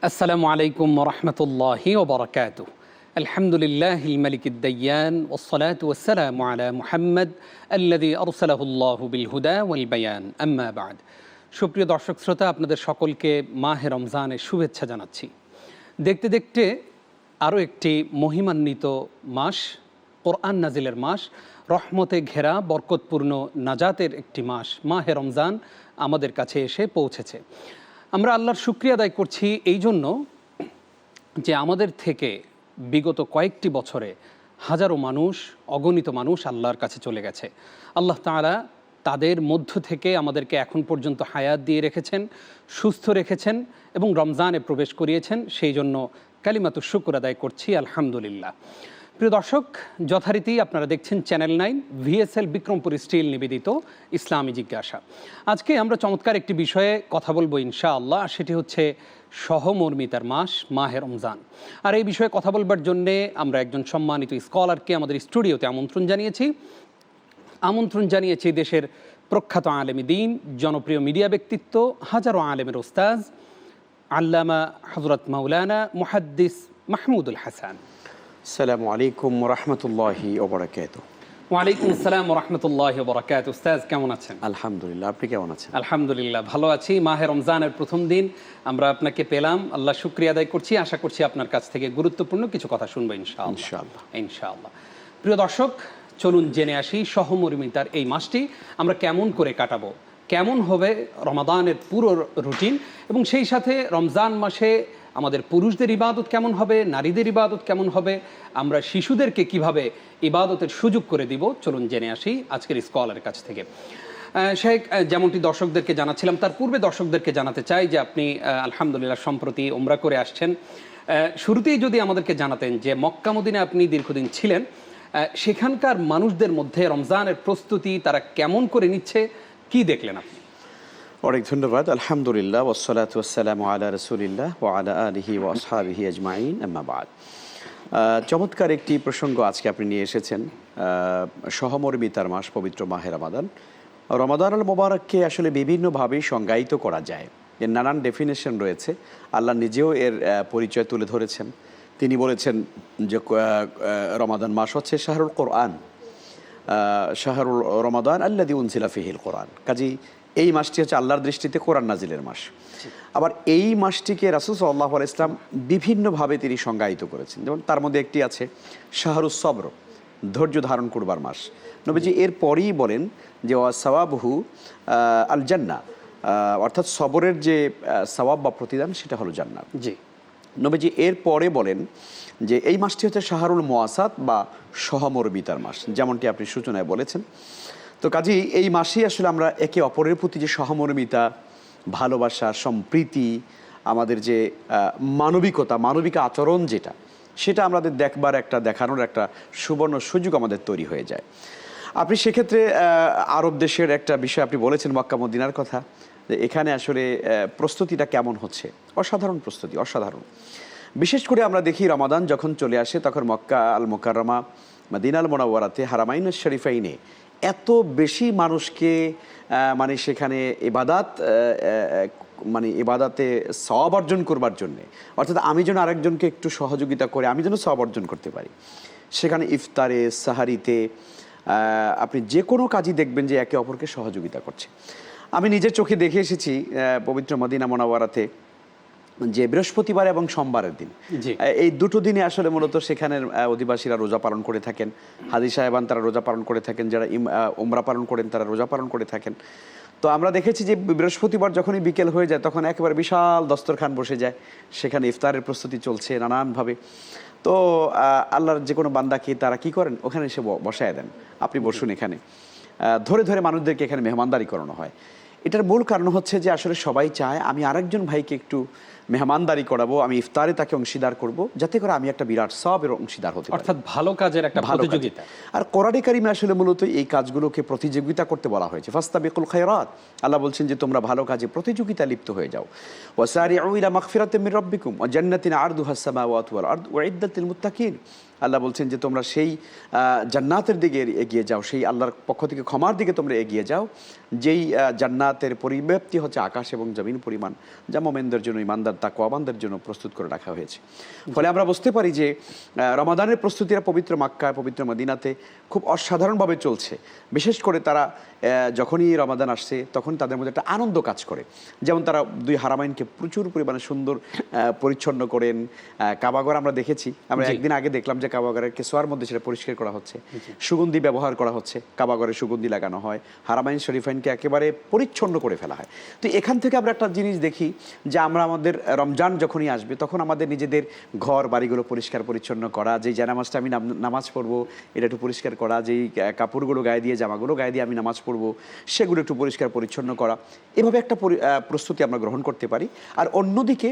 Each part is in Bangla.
আসসালামু আলাইকুম ওরহমতুল্লাহি ওবরাকাতুহ। আলহামদুলিল্লাহিল মালিকিদ দায়্যান ওয়াসসালাতু ওয়াসসালামু আলা মুহাম্মদ আল্লাযী আরসালাহুল্লাহু বিল হুদা ওয়াল বায়ান, আম্মা বা'দ। সুপ্রিয় দর্শক শ্রোতা, আপনাদের সকলকে মাহে রমজানের শুভেচ্ছা জানাচ্ছি। দেখতে দেখতে আরও একটি মহিমান্বিত মাস, কোরআন নাজিলের মাস, রহমতে ঘেরা বরকতপূর্ণ নাজাতের একটি মাস মাহে রমজান আমাদের কাছে এসে পৌঁছেছে। আমরা আল্লাহর শুকরিয়া আদায় করছি এই জন্য যে আমাদের থেকে বিগত কয়েকটি বছরে হাজারো মানুষ, অগণিত মানুষ আল্লাহর কাছে চলে গেছে। আল্লাহ তাআলা তাদের মধ্য থেকে আমাদেরকে এখন পর্যন্ত হায়াত দিয়ে রেখেছেন, সুস্থ রেখেছেন এবং রমজানে প্রবেশ করিয়েছেন। সেই জন্য কালিমাতুশ শুকর আদায় করছি, আলহামদুলিল্লাহ। প্রিয় দর্শক, যথারীতি আপনারা দেখছেন চ্যানেল 9 VSL বিক্রমপুর স্টিল নিবেদিত ইসলামী জিজ্ঞাসা। আজকে আমরা চমৎকার একটি বিষয়ে কথা বলবো ইনশাআল্লাহ, সেটি হচ্ছে সহমর্মিতার মাস মাহে রমজান। আর এই বিষয়ে কথা বলবার জন্যে আমরা একজন সম্মানিত স্কলারকে আমাদের স্টুডিওতে আমন্ত্রণ জানিয়েছি দেশের প্রখ্যাত আলেমে দ্বীন, জনপ্রিয় মিডিয়া ব্যক্তিত্ব, হাজারো আলেমের ওস্তাজ আল্লামা হযরত মাওলানা মুহাদ্দিস মাহমুদুল হাসান। আসসালামু আলাইকুম রহমতুল্লাহি ওবরাকাতুহ। ওয়ালাইকুম আসসালাম রহমতুল্লাহি ওবরাকাতুহ। উস্তাদ কেমন আছেন? আলহামদুলিল্লাহ, আপনি কেমন আছেন? আলহামদুলিল্লাহ ভালো আছি। মাহে রমজানের প্রথম দিন আমরা আপনাকে পেলাম, আল্লাহ শুকরিয়া আদায় করছি। আশা করছি আপনার কাছ থেকে গুরুত্বপূর্ণ কিছু কথা শুনবো ইনশাআল্লাহ। ইনশাআল্লাহ। প্রিয় দর্শক, চলুন জেনে আসি সহমর্মিতার এই মাসটি আমরা কেমন করে কাটাবো, কেমন হবে রমাদানের পুরো রুটিন, এবং সেই সাথে রমজান মাসে আমাদের পুরুষদের ইবাদত কেমন হবে, নারীদের ইবাদত কেমন হবে, আমরা শিশুদেরকে কিভাবে ইবাদতের সুযোগ করে দিব। চলুন জেনে আসি আজকের স্কলারের কাছ থেকে। শেখ, যেমনটি দর্শকদেরকে জানাচ্ছিলাম, তার পূর্বে দর্শকদেরকে জানাতে চাই যে আপনি আলহামদুলিল্লাহ সম্প্রতি উমরা করে আসছেন। শুরুতেই যদি আমাদেরকে জানাতেন যে মক্কা মদিনায় আপনি দীর্ঘদিন ছিলেন, সেখানকার মানুষদের মধ্যে রমজানের প্রস্তুতি তারা কেমন করে নিচ্ছে, কি দেখলেন আপনি? অনেক ধন্যবাদ। আলহামদুলিল্লাহ ওয়াসসালাতু ওয়াসসালামু আলা রাসূলিল্লাহ ওয়া আলা আলিহি ওয়া আসহাবিহি আজমাইন, আম্মা বা'দ। চমৎকার একটি প্রসঙ্গ আজকে আপনি নিয়ে এসেছেন। সহমর্মিতার মাস, পবিত্র মাহে রমাদান। রমাদানুল মুবারককে আসলে বিভিন্নভাবে সংজ্ঞায়িত করা যায়, এর নানান ডেফিনেশন রয়েছে। আল্লাহ নিজেও এর পরিচয় তুলে ধরেছেন। তিনি বলেছেন যে রমাদান মাস হচ্ছে শাহরুল কোরআন, শাহরুল রমাদান আল্লাযী উনজিলা ফীহিল কোরআন। কাজেই এই মাসটি হচ্ছে আল্লাহর দৃষ্টিতে কোরআন নাজিলের মাস। আবার এই মাসটিকে রাসূল সাল্লাল্লাহু আলাইহি ওয়াসাল্লাম বিভিন্নভাবে তিনি সংজ্ঞায়িত করেছেন। যেমন তার মধ্যে একটি আছে শাহরুস সবর, ধৈর্য ধারণ করবার মাস। নবীজি এর পরেই বলেন যে ওয়া সাওয়াবুহু আল জান্নাহ, অর্থাৎ সবরের যে সওয়াব বা প্রতিদান সেটা হলো জান্নাত। জি। নবীজি এর পরে বলেন যে এই মাসটি হচ্ছে শাহরুল মুওয়াসাত বা সহমর্মিতার মাস, যেমনটি আপনি সূচনায় বলেছেন। তো কাজেই এই মাসেই আসলে আমরা একে অপরের প্রতি যে সহমর্মিতা, ভালোবাসা, সম্প্রীতি, আমাদের যে মানবিকতা, মানবিক আচরণ যেটা, সেটা আমাদের দেখানোর একটা সুবর্ণ সুযোগ আমাদের তৈরি হয়ে যায়। আপনি সেক্ষেত্রে আরব দেশের একটা বিষয় আপনি বলেছেন, মক্কা মদিনার কথা, যে এখানে আসলে প্রস্তুতিটা কেমন হচ্ছে। অসাধারণ প্রস্তুতি, অসাধারণ। বিশেষ করে আমরা দেখি রমাদান যখন চলে আসে তখন মক্কা আল মুকাররমা, মদিনা আল মুনাওয়ারাতে, হারামাইন শরীফাইনে এত বেশি মানুষকে মানে সেখানে ইবাদাতে সওয়াব অর্জন করবার জন্যে, অর্থাৎ আমি যেন আরেকজনকে একটু সহযোগিতা করে আমি যেন সওয়াব অর্জন করতে পারি, সেখানে ইফতারে, সাহারিতে, আপনি যে কোনো কাজই দেখবেন যে একে অপরকে সহযোগিতা করছে। আমি নিজের চোখে দেখে এসেছি পবিত্র মদিনা মুনাওয়ারাতে যে বৃহস্পতিবার এবং সোমবারের দিন, এই দুটো দিনে আসলে মূলত সেখানের অধিবাসীরা রোজা পালন করে থাকেন। হাজী সাহেবান তারা রোজা পালন করে থাকেন, যারা উমরা পালন করেন তারা রোজা পালন করে থাকেন। তো আমরা দেখেছি যে বৃহস্পতিবার যখনই বিকেল হয়ে যায় তখন একেবারে বিশাল দস্তরখান বসে যায়, সেখানে ইফতারের প্রস্তুতি চলছে নানানভাবে। তো আল্লাহর যে কোনো বান্দাকে তারা কি করেন, ওখানে এসে বসায় দেন, আপনি বসুন এখানে। ধরে ধরে মানুষদেরকে এখানে মেহমানদারি করানো হয়। এটার মূল কারণ হচ্ছে যে আসলে সবাই চায় আমি আরেকজন ভাইকে একটু মেহমানদারি করাবো, আমি ইফতারে তাকে অংশীদার করব, যাতে করে আমি একটা বিরাট সওয়াবের অংশীদার হতে পারি, অর্থাৎ ভালো কাজের একটা প্রতিযোগিতা। আর কোরআনে কারিমে আসলে মূলত এই কাজগুলোকে প্রতিযোগিতা করতে বলা হয়েছে। ফাস্তাবিকুল খায়রাত, আল্লাহ বলছেন যে তোমরা ভালো কাজে প্রতিযোগিতা লিপ্ত হয়ে যাও। ওয়াসারিউ ইলা মাগফিরাতিন মির রাব্বিকুম ওয়া জান্নাতিন আরদুহা আস-সামাওয়াতু ওয়াল আরদু উইদ্দাত লিল মুত্তাকিন, আল্লাহ বলছেন যে তোমরা সেই জান্নাতের দিকে এগিয়ে যাও, সেই আল্লাহর পক্ষ থেকে ক্ষমার দিকে তোমরা এগিয়ে যাও, যেই জান্নাতের পরিব্যাপ্তি হচ্ছে আকাশ এবং জমিন পরিমাণ, যা মোমেনদের জন্য, ইমানদার তাকওয়াবানদের জন্য প্রস্তুত করে রাখা হয়েছে। ফলে আমরা বুঝতে পারি যে রমাদানের প্রস্তুতিরা পবিত্র মাক্কায়, পবিত্র মদিনাতে খুব অসাধারণভাবে চলছে। বিশেষ করে তারা যখনই রমাদান আসছে তখন তাদের মধ্যে একটা আনন্দ কাজ করে। যেমন তারা দুই হারামাইনকে প্রচুর পরিমাণে সুন্দর পরিচ্ছন্ন করেন। কাবাঘর আমরা দেখেছি, আমরা একদিন আগে দেখলাম যে কাবাঘরের কেসোয়ার মধ্যে সেটা পরিষ্কার করা হচ্ছে, সুগন্ধি ব্যবহার করা হচ্ছে, কাবাঘরে সুগন্ধি লাগানো হয়, হারামাইন শরীফাইনকে একেবারে পরিচ্ছন্ন করে ফেলা হয়। তো এখান থেকে আমরা একটা জিনিস দেখি যে আমরা আমাদের রমজান যখনই আসবে তখন আমাদের নিজেদের ঘর বাড়িগুলো পরিষ্কার পরিচ্ছন্ন করা, যেই জানামাজটা আমি নামাজ পড়বো এটা একটু পরিষ্কার করা, যেই কাপড়গুলো গায়ে দিয়ে, জামাগুলো গায়ে দিয়ে আমি নামাজ পড়বো সেগুলো একটু পরিষ্কার পরিচ্ছন্ন করা, এভাবে একটা প্রস্তুতি আমরা গ্রহণ করতে পারি। আর অন্যদিকে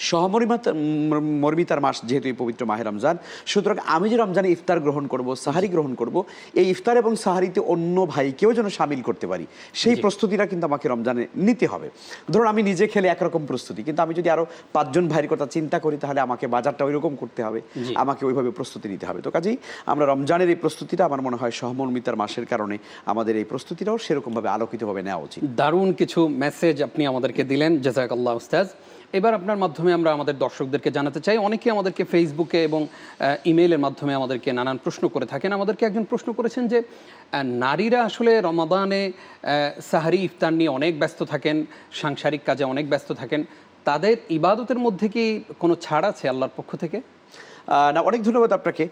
সহমর্মিতার মাস যেহেতু এই পবিত্র মাহে রমজান, সুতরাং আমি যে রমজানে ইফতার গ্রহণ করব, সাহারি গ্রহণ করব, এই ইফতার এবং সাহারিতে অন্য ভাইকেও যেন সামিল করতে পারি, সেই প্রস্তুতিটা কিন্তু আমাকে রমজানে নিতে হবে। ধরুন আমি নিজে খেলে একরকম প্রস্তুতি, কিন্তু আমি যদি আরও 5 জন ভাইয়ের কথা চিন্তা করি তাহলে আমাকে বাজারটা ওইরকম করতে হবে, আমাকে ওইভাবে প্রস্তুতি নিতে হবে। তো কাজেই আমরা রমজানের এই প্রস্তুতিটা আমার মনে হয় সহমর্মিতার মাসের কারণে আমাদের এই প্রস্তুতিটাও সেরকমভাবে আলোকিতভাবে নেওয়া উচিত। দারুণ কিছু মেসেজ আপনি আমাদেরকে দিলেন, জাযাকাল্লাহ উস্তাজ। এবার আপনার মাধ্যমে আমরা আমাদের দর্শকদেরকে জানাতে চাই, অনেকে আমাদেরকে ফেসবুকে এবং ইমেইলের মাধ্যমে আমাদেরকে নানান প্রশ্ন করে থাকেন। আমাদেরকে একজন প্রশ্ন করেছেন যে নারীরা আসলে রমাদানে সাহারি ইফতার নিয়ে অনেক ব্যস্ত থাকেন, সাংসারিক কাজে অনেক ব্যস্ত থাকেন, তাদের ইবাদতের মধ্যে কি কোনো ছাড় আছে আল্লাহর পক্ষ থেকে? না, অনেক ধন্যবাদ আপনাকে।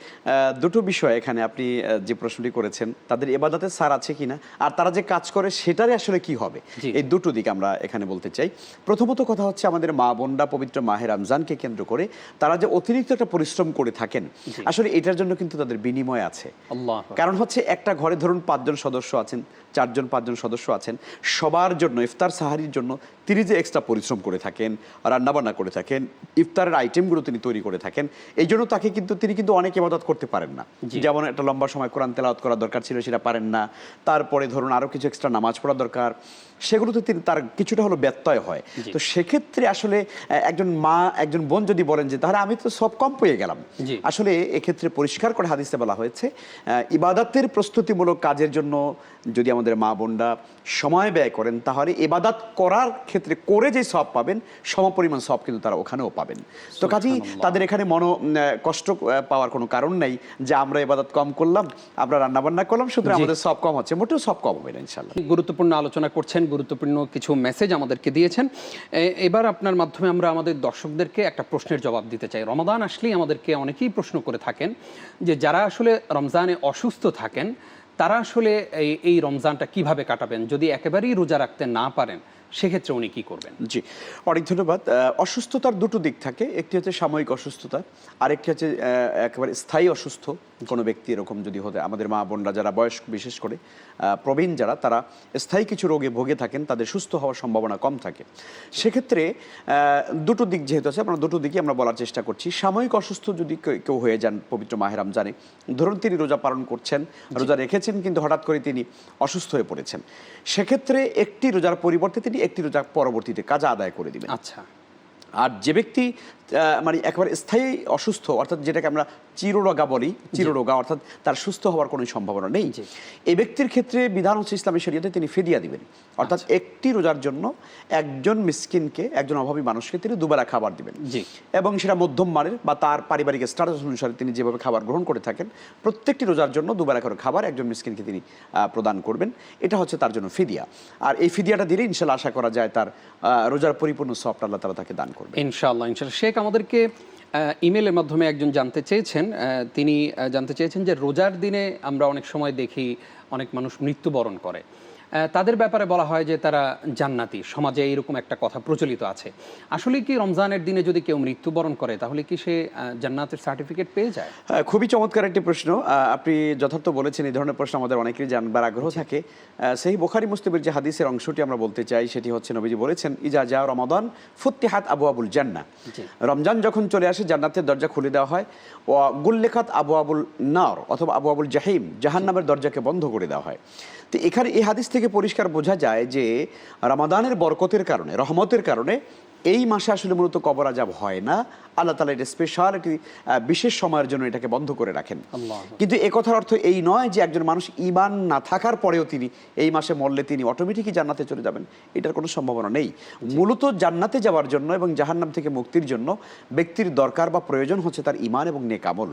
দুটো বিষয় এখানে আপনি যে প্রশ্নটি করেছেন, তাদের ইবাদতে সার আছে কিনা আর তারা যে কাজ করে সেটারে আসলে কি হবে, এই দুটো দিক আমরা এখানে বলতে চাই। প্রথমত কথা হচ্ছে আমাদের মা বোনরা পবিত্র মাহে রমজানকে কেন্দ্র করে তারা যে অতিরিক্ত একটা পরিশ্রম করে থাকেন, আসলে এটার জন্য কিন্তু তাদের বিনিময় আছে। কারণ হচ্ছে একটা ঘরে ধরুন 5 জন সদস্য আছেন, 4 জন 5 জন সদস্য আছেন, সবার জন্য ইফতার সাহারির জন্য তিনি যে এক্সট্রা পরিশ্রম করে থাকেন, রান্নাবান্না করে থাকেন, ইফতারের আইটেমগুলো তিনি তৈরি করে থাকেন, এই জন্য তাকে কিন্তু তিনি কিন্তু অনেক ইবাদত করতে পারেন না। যেমন একটা লম্বা সময় কোরআন তেলাওয়াত করা দরকার ছিল, সেটা পারেন না। তারপরে ধরুন আরও কিছু এক্সট্রা নামাজ পড়া দরকার, সেগুলোতে তিনি তার কিছুটা হলো ব্যত্যয় হয়। তো সেক্ষেত্রে আসলে একজন মা, একজন বোন যদি বলেন যে তাহলে আমি তো সব কম পেয়ে গেলাম, আসলে এক্ষেত্রে পরিষ্কার করে হাদিসে বলা হয়েছে ইবাদতের প্রস্তুতিমূলক কাজের জন্য যদি আমাদের মা বোনরা সময় ব্যয় করেন তাহলে ইবাদত করার ক্ষেত্রে করে যে সব পাবেন সমপরিমাণ সব কিন্তু তারা ওখানেও পাবেন। তো কাজেই তাদের এখানে কষ্ট পাওয়ার কোনো কারণ নেই যে আমরা ইবাদত কম করলাম, আমরা রান্নাবান্না করলাম, সুতরাং আমাদের সব কম হচ্ছে, মোটেও সব কম হবে না ইনশাআল্লাহ। গুরুত্বপূর্ণ আলোচনা করছেন, গুরুত্বপূর্ণ কিছু মেসেজ আমাদেরকে দিয়েছেন। এবার আপনার মাধ্যমে আমরা আমাদের দর্শকদেরকে একটা প্রশ্নের জবাব দিতে চাই। রমাদান আসলেই আমাদেরকে অনেকেই প্রশ্ন করে থাকেন যে যারা আসলে রমজানে অসুস্থ থাকেন তারা আসলে এই রমজানটা কিভাবে কাটাবেন, যদি একেবারেই রোজা রাখতে না পারেন সেক্ষেত্রে উনি কি করবেন? জি, অনেক ধন্যবাদ। অসুস্থতার দুটো দিক থাকে, একটি হচ্ছে সাময়িক অসুস্থতা, আরেকটি হচ্ছে একেবারে স্থায়ী অসুস্থ কোনো ব্যক্তি এরকম যদি হতে, আমাদের মা বোনরা যারা বয়স্ক, বিশেষ করে প্রবীণ যারা, তারা স্থায়ী কিছু রোগে ভোগে থাকেন, তাদের সুস্থ হওয়ার সম্ভাবনা কম থাকে। সেক্ষেত্রে দুটো দিক যেহেতু আছে, আমরা দুটো দিকই আমরা বলার চেষ্টা করছি। সাময়িক অসুস্থ যদি কেউ হয়ে যান পবিত্র মাহে রমজানে, ধরুন তিনি রোজা পালন করছেন, রোজা রেখেছেন, কিন্তু হঠাৎ করে তিনি অসুস্থ হয়ে পড়েছেন, সেক্ষেত্রে একটি রোজার পরিবর্তে তিনি একটি রোজা পরবর্তীতে কাজা আদায় করে দিবেন। আচ্ছা। আর যে ব্যক্তি মানে একেবারে স্থায়ী অসুস্থ, অর্থাৎ যেটাকে আমরা চিররোগা বলি, চিররোগা অর্থাৎ তার সুস্থ হওয়ার কোনো সম্ভাবনা নেই, এই ব্যক্তির ক্ষেত্রে বিধান হচ্ছে ইসলামী শরীয়তে তিনি ফিদিয়া দিবেন, অর্থাৎ একটি রোজার জন্য একজন মিসকিনকে, একজন অভাবী মানুষকে তিনি দুবেলা খাবার দিবেন, এবং সেটা মধ্যম মানের বা তার পারিবারিক স্ট্যাটাস অনুসারে তিনি যেভাবে খাবার গ্রহণ করে থাকেন, প্রত্যেকটি রোজার জন্য দুবেলা করে খাবার একজন মিসকিনকে তিনি প্রদান করবেন। এটা হচ্ছে তার জন্য ফিদিয়া। আর এই ফিদিয়াটা দিলে ইনশাআল্লাহ আশা করা যায় তার রোজার পরিপূর্ণ সওয়াব আল্লাহ তাআলা তাকে দান করবেন ইনশাআল্লাহ। শেখ আমাদেরকে ইমেলের মাধ্যমে একজন জানতে চেয়েছেন যে রোজার দিনে আমরা অনেক সময় দেখি অনেক মানুষ মৃত্যুবরণ করে, তাদের ব্যাপারে বলা হয় যে তারা জান্নাতি, সমাজে এইরকম একটা কথা প্রচলিত আছে। আসলে কি রমজানের দিনে যদি কেউ মৃত্যুবরণ করে তাহলে কি সে জান্নাতের সার্টিফিকেট পেয়ে যায়? খুবই চমৎকার একটি প্রশ্ন আপনি যথার্থ বলেছেন। এই ধরনের প্রশ্ন আমাদের অনেকেরই জানবার আগ্রহ থাকে। সেই বুখারী মুসলিমের যে হাদিসের অংশটি আমরা বলতে চাই সেটি হচ্ছে, নবীজি বলেছেন ইজা জা রমাদান ফুত্তিহাত আবওয়াবুল জান্নাহ, রমজান যখন চলে আসে জান্নাতের দরজা খুলে দেওয়া হয়, ও গুল্লিকাত আবওয়াবুল নার অথবা আবওয়াবুল জাহিম, জাহান্নামের দরজাকে বন্ধ করে দেওয়া হয়। তো এখানে এই হাদিস থেকে পরিষ্কার বোঝা যায় যে রমাদানের বরকতের কারণে, রহমতের কারণে এই মাসে আসলে মূলত কবর আযাব হয় না। আল্লাহ তাআলা এটা স্পেশাল একটি বিশেষ সময়ের জন্য এটাকে বন্ধ করে রাখেন। কিন্তু এ কথার অর্থ এই নয় যে একজন মানুষ ঈমান না থাকার পরেও তিনি এই মাসে মরলে তিনি অটোমেটিকই জান্নাতে চলে যাবেন, এটার কোনো সম্ভাবনা নেই। মূলত জান্নাতে যাওয়ার জন্য এবং জাহান্নাম থেকে মুক্তির জন্য ব্যক্তির দরকার বা প্রয়োজন হচ্ছে তার ঈমান এবং নেক আমল।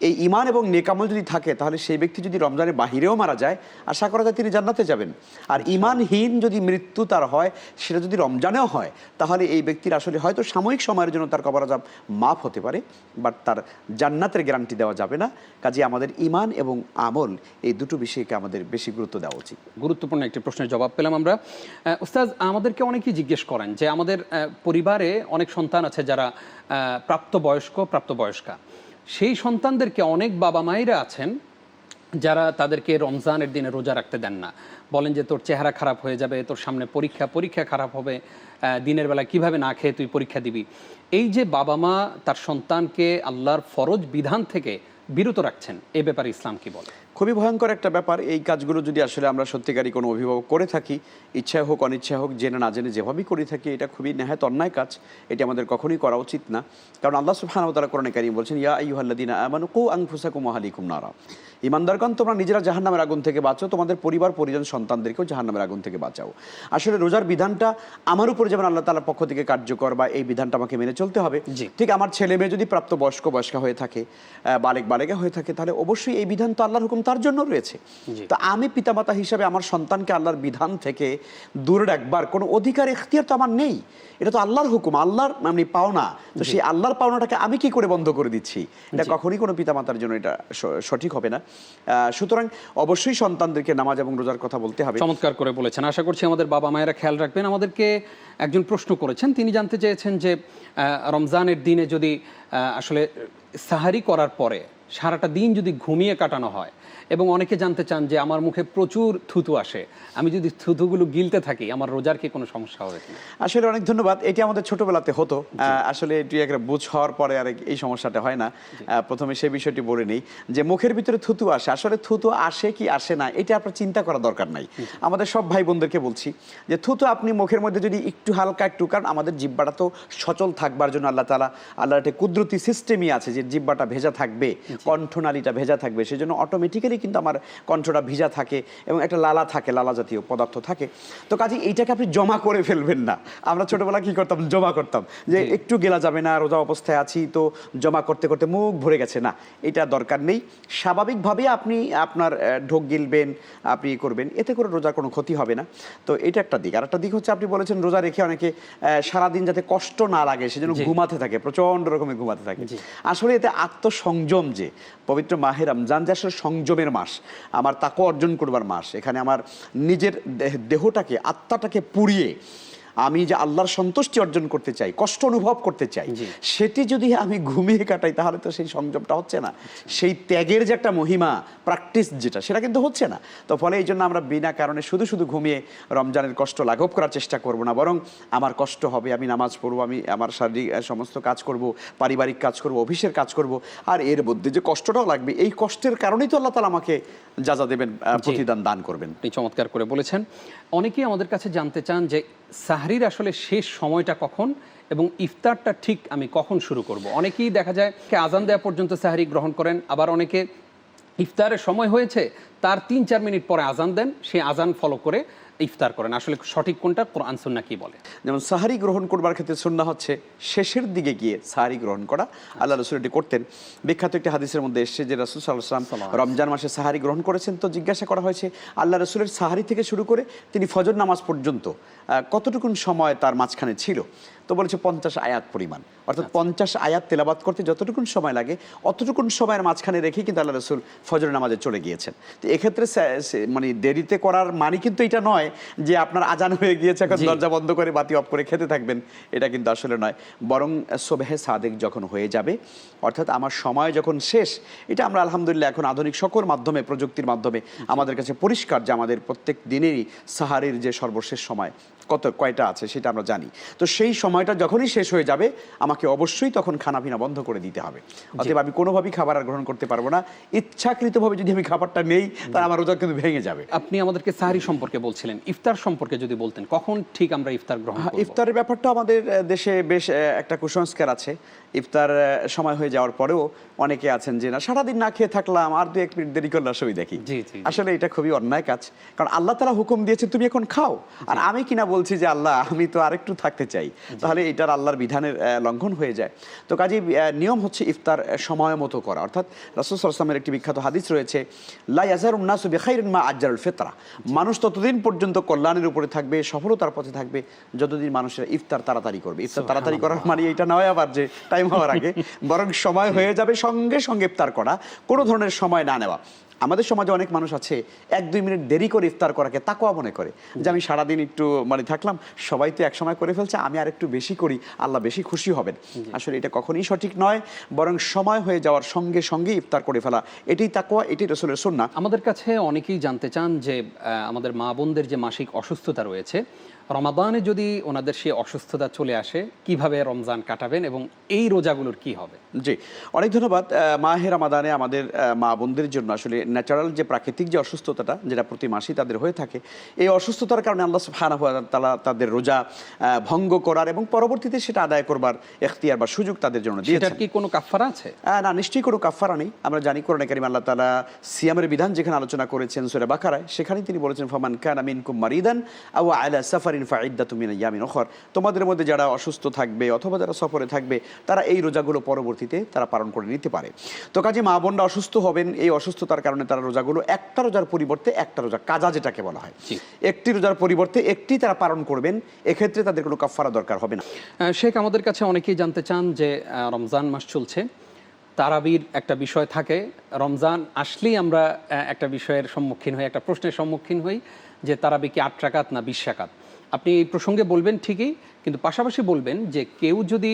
এই ঈমান এবং নেক আমল যদি থাকে তাহলে সেই ব্যক্তি যদি রমজানের বাহিরেও মারা যায়, আশা করা যায় তিনি জান্নাতে যাবেন। আর ঈমানহীন যদি মৃত্যু তার হয়, সেটা যদি রমজানেও হয়, তাহলে এই ব্যক্তির আসলে হয়তো সাময়িক সময়ের জন্য তার কবর আযাব মাফ হতে পারে, বাট তার জান্নাতের গ্যারান্টি দেওয়া যাবে না। কাজে আমাদের ঈমান এবং আমল এই দুটো বিষয়কে আমাদের বেশি গুরুত্ব দেওয়া উচিত। গুরুত্বপূর্ণ একটি প্রশ্নের জবাব পেলাম আমরা। উস্তাদ, আমাদেরকে অনেকেই জিজ্ঞেস করেন যে আমাদের পরিবারে অনেক সন্তান আছে যারা প্রাপ্তবয়স্কা, সেই সন্তানদেরকে অনেক বাবা মায়েরা আছেন যারা তাদেরকে রমজানের দিনে রোজা রাখতে দেন না। বলেন যে তোর চেহারা খারাপ হয়ে যাবে, তোর সামনে পরীক্ষা খারাপ হবে, দিনের বেলা কিভাবে না খেয়ে তুই পরীক্ষা দিবি। এই যে বাবা মা তার সন্তানকে আল্লাহর ফরজ বিধান থেকে বিরত রাখছেন, এ ব্যাপারে ইসলাম কি বলে? খুবই ভয়ঙ্কর একটা ব্যাপার। এই কাজগুলো যদি আসলে আমরা সত্যিকারই কোনো অভিভাবক করে থাকি, ইচ্ছায় হোক অনিচ্ছায় হোক, জেনে না জেনে যেভাবেই করে থাকি, এটা খুবই নেহায়েত অন্যায় কাজ। এটি আমাদের কখনোই করা উচিত না। কারণ আল্লাহ সুবহানাহু ওয়া তাআলা কোরআনে কারীম বলছেন, ইয়া আইয়ুহাল্লাযীনা আমানু কু আনফুসাকুম ওয়া আহলিকুম নারা। ঈমানদারগণ, তোমরা নিজেরা জাহান্নামের আগুন থেকে বাঁচো, তোমাদের পরিবার পরিজন সন্তানদেরকেও জাহান্নামের আগুন থেকে বাঁচাও। আসলে রোজার বিধানটা আমার উপরে যেমন আল্লাহ তাআলার পক্ষ থেকে কার্যকর, বা এই বিধানটা আমাকে মেনে চলতে হবে, ঠিক আমার ছেলে মেয়ে যদি বয়স্কা হয়ে থাকে, বালেগা হয়ে থাকে, তাহলে অবশ্যই এই বিধান তো আল্লাহর হুকুম তার জন্য রয়েছে। তো আমি পিতামাতা হিসাবে আমার সন্তানকে আল্লাহর বিধান থেকে দূরে রাখবার কোনো অধিকার, এখতিয়ার তো আমার নেই। এটা তো আল্লাহর হুকুম, আল্লাহর মানে পাওনা। তো সেই আল্লাহর পাওনাটাকে আমি কি করে বন্ধ করে দিচ্ছি? এটা কখনই কোনো পিতামাতার জন্য এটা সঠিক হবে না। সুতরাং অবশ্যই সন্তানদেরকে নামাজ এবং রোজার কথা বলতে হবে। চমৎকার করে বলেছেন। আশা করছি আমাদের বাবা মায়েরা খেয়াল রাখবেন। আমাদেরকে একজন প্রশ্ন করেছেন, তিনি জানতে চেয়েছেন যে রমজানের দিনে যদি আসলে সাহারি করার পরে সারাটা দিন যদি ঘুমিয়ে কাটানো হয়, এবং অনেকে জানতে চান যে আমার মুখে প্রচুর থুতু আসে, আমি যদি থুতুগুলো গিলতে থাকি আমার রোজার কি কোনো সমস্যা হবে কিনা? আসলে অনেক ধন্যবাদ। এটি আমাদের ছোটবেলাতে হতো। আসলে এটি একটা বুঝ হওয়ার পরে আর এই সমস্যাটা হয় না। প্রথমে সেই বিষয়টি বলে নেই যে মুখের ভিতরে থুতু আসে, আসলে থুতু আসে কি আসে না এটা আপনার চিন্তা করার দরকার নাই। আমাদের সব ভাই বোনদেরকে বলছি যে থুতু আপনি মুখের মধ্যে যদি একটু হালকা একটু, কারণ আমাদের জিহ্বাটা তো সচল থাকবার জন্য আল্লাহর একটা কুদরতি সিস্টেমই আছে যে জিহ্বাটা ভেজা থাকবে, কণ্ঠনালীটা ভেজা থাকবে, সেজন্য অটোমেটিক্যালি কিন্তু আমার কণ্ঠটা ভিজা থাকে এবং একটা লালা থাকে, লালা জাতীয় পদার্থ থাকে। তো কাজে এইটাকে আপনি জমা করে ফেলবেন না। আমরা ছোটবেলা কি করতাম, জমা করতাম যে একটু গেলা যাবে না, রোজা অবস্থায় আছি তো জমা করতে করতে মুখ ভরে গেছে। না, এটা দরকার নেই। স্বাভাবিকভাবে আপনি আপনার ঢোক গিলবেন, আপনি করবেন, এতে করে রোজার কোনো ক্ষতি হবে না। তো এটা একটা দিক। আর একটা দিক হচ্ছে আপনি বলেছেন রোজা রেখে অনেকে সারাদিন যাতে কষ্ট না লাগে সেজন্য ঘুমাতে থাকে, প্রচন্ড রকমের ঘুমাতে থাকে। আসলে এতে আত্মসংযম, যে পবিত্র মাহে রমজান যে আসলে সংযমের মাস, আমার তাকওয়া অর্জন করবার মাস, এখানে আমার নিজের দেহটাকে, আত্মাটাকে পুড়িয়ে আমি যে আল্লাহর সন্তুষ্টি অর্জন করতে চাই, কষ্ট অনুভব করতে চাই, সেটি যদি আমি ঘুমিয়ে কাটাই তাহলে তো সেই সংযমটা হচ্ছে না। সেই ত্যাগের যে একটা মহিমা, প্র্যাকটিস যেটা, সেটা কিন্তু হচ্ছে না। তো ফলে এই জন্য আমরা বিনা কারণে শুধু শুধু ঘুমিয়ে রমজানের কষ্ট লাঘব করার চেষ্টা করব না, বরং আমার কষ্ট হবে, আমি নামাজ পড়বো, আমি আমার শারীরিক সমস্ত কাজ করব, পারিবারিক কাজ করব, অফিসের কাজ করব, আর এর মধ্যে যে কষ্টটাও লাগবে, এই কষ্টের কারণেই তো আল্লাহ তাআলা আমাকে যা দেবেন, প্রতিদান দান করবেন। আপনি চমৎকার করে বলেছেন। অনেকেই আমাদের কাছে জানতে চান যে সাহরির আসলে শেষ সময়টা কখন এবং ইফতারটা ঠিক আমি কখন শুরু করব। অনেকেই দেখা যায় আজান দেওয়া পর্যন্ত সাহরি গ্রহণ করেন, আবার অনেকে ইফতারের সময় হয়েছে তার ৩-৪ মিনিট পরে আজান দেন, সেই আজান ফলো করে ইফতার করেন। আসলে সঠিক কোনটা, কোরআন সুন্নাহ কি বলে? যেমন সাহারি গ্রহণ করবার ক্ষেত্রে সুন্নাহ হচ্ছে শেষের দিকে গিয়ে সাহারি গ্রহণ করা। আল্লাহ রাসূল এটি করতেন। বিখ্যাত একটি হাদিসের মধ্যে এসেছে যে রাসূল সাল্লাল্লাহু আলাইহি ওয়াসাল্লাম রমজান মাসে সাহারি গ্রহণ করেছেন। তো জিজ্ঞাসা করা হয়েছে আল্লাহ রাসূলের সাহারি থেকে শুরু করে তিনি ফজর নামাজ পর্যন্ত কতটুকুন সময় তার মাঝখানে ছিল। তো বলেছে 50 আয়াত পরিমাণ, অর্থাৎ 50 আয়াত তেলাওয়াত করতে যতটুকুন সময় লাগে অতটুকুন সময়ের মাঝখানে রেখে কিন্তু আল্লাহ রাসূল ফজর নামাজে চলে গিয়েছেন। তো এক্ষেত্রে মানে দেরিতে করার মানে কিন্তু এটা নয় যে আপনার আজান হয়ে গিয়েছে এখন দরজা বন্ধ করে বাতি অফ করে খেতে থাকবেন, এটা কিন্তু আসলে নয়। বরং সুবহে সাদেক যখন হয়ে যাবে, অর্থাৎ আমার সময় যখন শেষ, এটা আমরা আলহামদুলিল্লাহ এখন আধুনিক সকল মাধ্যমে, প্রযুক্তির মাধ্যমে আমাদের কাছে পরিষ্কার যে আমাদের প্রত্যেক দিনেরই সাহারির যে সর্বশেষ সময় কয়টা আছে সেটা আমরা জানি। তো সেই সময়টা যখনই শেষ হয়ে যাবে আমাকে অবশ্যই তখন খানাপিনা বন্ধ করে দিতে হবে। অতএব আমি কোনোভাবেই খাবার আর গ্রহণ করতে পারবো না। ইচ্ছাকৃতভাবে যদি আমি খাবারটা নেই তাহলে আমার রোজা কিন্তু ভেঙে যাবে। আপনি আমাদেরকে সাহরি সম্পর্কে বলছিলেন, ইফতার সম্পর্কে যদি বলতেন কখন ঠিক আমরা ইফতার গ্রহণ করব? ইফতারের ব্যাপারটা আমাদের দেশে বেশ একটা কুসংস্কার আছে। ইফতার সময় হয়ে যাওয়ার পরেও অনেকে আছেন যে না সারাদিন না খেয়ে থাকলাম, আর 2-1 মিনিট দেরি করলে অসুবিধা দেখি। আসলে এটা খুবই অন্যায় কাজ, কারণ আল্লাহ তাআলা হুকুম দিয়েছেন তুমি এখন খাও, আর আমি কিনা বলছি যে আল্লাহ আমি তো আরেকটু থাকতে চাই, তাহলে এটার আল্লাহর বিধানের লঙ্ঘন হয়ে যায়। তো কাজেই নিয়ম হচ্ছে ইফতার সময় মতো করা। অর্থাৎ রাসূল সাল্লাল্লাহু আলাইহি ওয়াসাল্লামের একটি বিখ্যাত হাদিস রয়েছে, লা ইয়াজারুন নাসু বিখাইরিন মা আজ্জালুল ফিতরা, মানুষ ততদিন পর্যন্ত কল্যাণের উপরে থাকবে, সফলতার পথে থাকবে যতদিন মানুষের ইফতার তাড়াতাড়ি করবে। ইফতার তাড়াতাড়ি করার মানে এটা নয় আবার যে টাইম হওয়ার আগে, বরং সময় হয়ে যাবে সঙ্গে সঙ্গে ইফতার করা, কোনো ধরনের সময় না নেওয়া। আমাদের সমাজে অনেক মানুষ আছে 1-2 মিনিট দেরি করে ইফতার করাকে তাকওয়া মনে করে, যে আমি সারাদিন একটু থাকলাম, সবাই তো এক সময় করে ফেলছে, আমি আর একটু বেশি করি, আল্লাহ বেশি খুশি হবেন। আসলে এটা কখনোই সঠিক নয়, বরং সময় হয়ে যাওয়ার সঙ্গে সঙ্গে ইফতার করে ফেলা, এটাই তাকওয়া, এটাই রাসূলের সুন্নাহ। আমাদের কাছে অনেকেই জানতে চান যে আমাদের মা বোনদের যে মাসিক অসুস্থতা রয়েছে, রমাদানে যদি ওনাদের সেই অসুস্থতা চলে আসে কিভাবে রমজান কাটাবেন এবং এই রোজাগুলোর কি হবে? জি, অনেক ধন্যবাদ। মাহে রমাদানে আমাদের মা বোনদের জন্য আসলে ন্যাচারাল যে প্রাকৃতিক যে অসুস্থতাটা, যেটা প্রতি মাসেই তাদের হয়ে থাকে, এই অসুস্থতার কারণে আল্লাহ সুবহানাহু ওয়া তাআলা তাদের রোজা ভঙ্গ করার এবং পরবর্তীতে সেটা আদায় করবার ইখতিয়ার বা সুযোগ তাদের জন্য দিয়েছেন। এটার কি কোনো কাফারা আছে? না, নিশ্চয়ই কোনো কাফারা নেই। আমরা জানি কোরআনে কারিমে আল্লাহ তাআলা সিয়ামের বিধান যেখানে আলোচনা করেছেন সূরা বাকারায়, সেখানেই তিনি বলেছেন ফামান কানা মিনকুম মারিদান আও আলা সাফারিন ফাইদ্দাতুম মিন আইয়ামিন উখর, তোমাদের মধ্যে যারা অসুস্থ থাকবে অথবা যারা সফরে থাকবে তারা এই রোজাগুলো পরবর্তীতে তারা পালন করে নিতে পারে। তো কাজে মা বোনরা অসুস্থ হবেন, এই অসুস্থতার কারণে তারা রোজাগুলো একটা রোজার পরিবর্তে একটা রোজা কাজা যেটাকে বলা হয়, একটি রোজার পরিবর্তে একটি তারা পালন করবেন, এক্ষেত্রে তাদের কোনো কাফারা দরকার হবে না। শেখ, আমাদের কাছে অনেকেই জানতে চান যে রমজান মাস চলছে, তারাবির একটা বিষয় থাকে, রমজান আসলেই আমরা একটা বিষয়ের সম্মুখীন হই, একটা প্রশ্নের সম্মুখীন হই যে তারাবি কি 8 রাকাত না 20 রাকাত। আপনি এই প্রসঙ্গে বলবেন ঠিকই, কিন্তু পাশাপাশি বলবেন যে কেউ যদি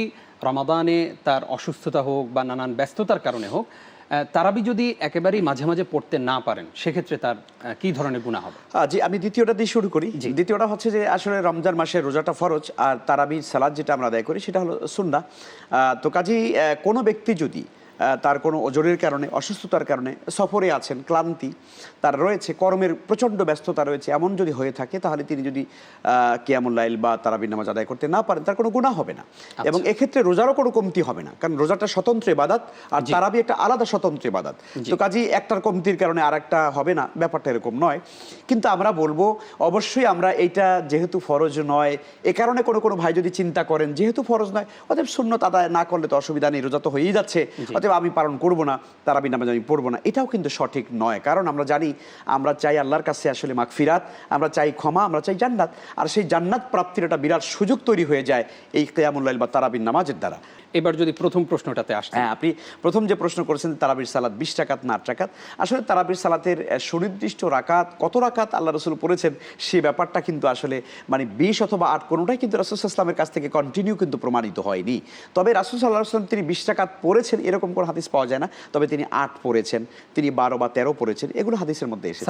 রমাদানে তার অসুস্থতা হোক বা নানান ব্যস্ততার কারণে হোক তারাবি যদি একেবারেই মাঝে মাঝে পড়তে না পারেন, সেক্ষেত্রে তার কি ধরনের গুনাহ হবে? জি, আমি দ্বিতীয়টা দিয়ে শুরু করি। দ্বিতীয়টা হচ্ছে যে আসলে রমজান মাসের রোজাটা ফরজ, আর তারাবির সালাত যেটা আমরা আদায় করি সেটা হলো সুন্নাহ। তো কাজেই কোনো ব্যক্তি যদি তার কোনো ওজরের কারণে, অসুস্থতার কারণে সফরে আছেন, ক্লান্তি তার রয়েছে, কর্মের প্রচণ্ড ব্যস্ততা রয়েছে, এমন যদি হয়ে থাকে, তাহলে তিনি যদি কিয়ামুল লাইল বা তারাবির নামাজ আদায় করতে না পারেন তার কোনো গুনাহ হবে না। এবং এক্ষেত্রে রোজারও কোনো কমতি হবে না, কারণ রোজাটা স্বতন্ত্র ইবাদত আর তারাবি একটা আলাদা স্বতন্ত্র ইবাদত। তো কাজেই একটার কমতির কারণে আর একটা হবে না, ব্যাপারটা এরকম নয়। কিন্তু আমরা বলবো অবশ্যই আমরা এইটা যেহেতু ফরজ নয়, এ কারণে কোনো ভাই যদি চিন্তা করেন যেহেতু ফরজ নয় অতএব সুন্নত আদায় না করলে তো অসুবিধা নেই, রোজা তো হয়েই যাচ্ছে, অতএব আমি পালন করবো না, তারাবি নামাজ আমি পড়বো না, এটাও কিন্তু সঠিক নয়। কারণ আমরা জানি আমরা চাই আল্লাহর কাছে আসলে মাগফিরাত, আমরা চাই ক্ষমা, আমরা চাই জান্নাত, আর সেই জান্নাত প্রাপ্তির একটা বিরাট সুযোগ তৈরি হয়ে যায় এই কিয়ামুল লাইল বা তারাবির নামাজের দ্বারা। এবার যদি প্রথম প্রশ্নটাতে আসেন, হ্যাঁ, আপনি প্রথম যে প্রশ্ন করেছেন তারাবির সালাত 20 রাকাত না 8 রাকাত, আসলে তারাবির সালাতের সুনির্দিষ্ট রাকাত কত রাকাত আল্লাহ রসুল পড়েছেন সেই ব্যাপারটা কিন্তু আসলে 20 অথবা 8 কোনোটাই কিন্তু রাসূল সাল্লাল্লাহু আলাইহি ওয়াসাল্লামের কাছ থেকে কন্টিনিউ কিন্তু প্রমাণিত হয়নি। তবে রাসূল সাল্লাল্লাহু আলাইহি ওয়াসাল্লাম তিনি 20 রাকাত পড়েছেন এরকম কোন হাদিস পাওয়া যায় না, তবে তিনি 8 পড়েছেন, তিনি 12 বা 13 পড়েছেন, এগুলো হাদিসের মধ্যে এসেছে।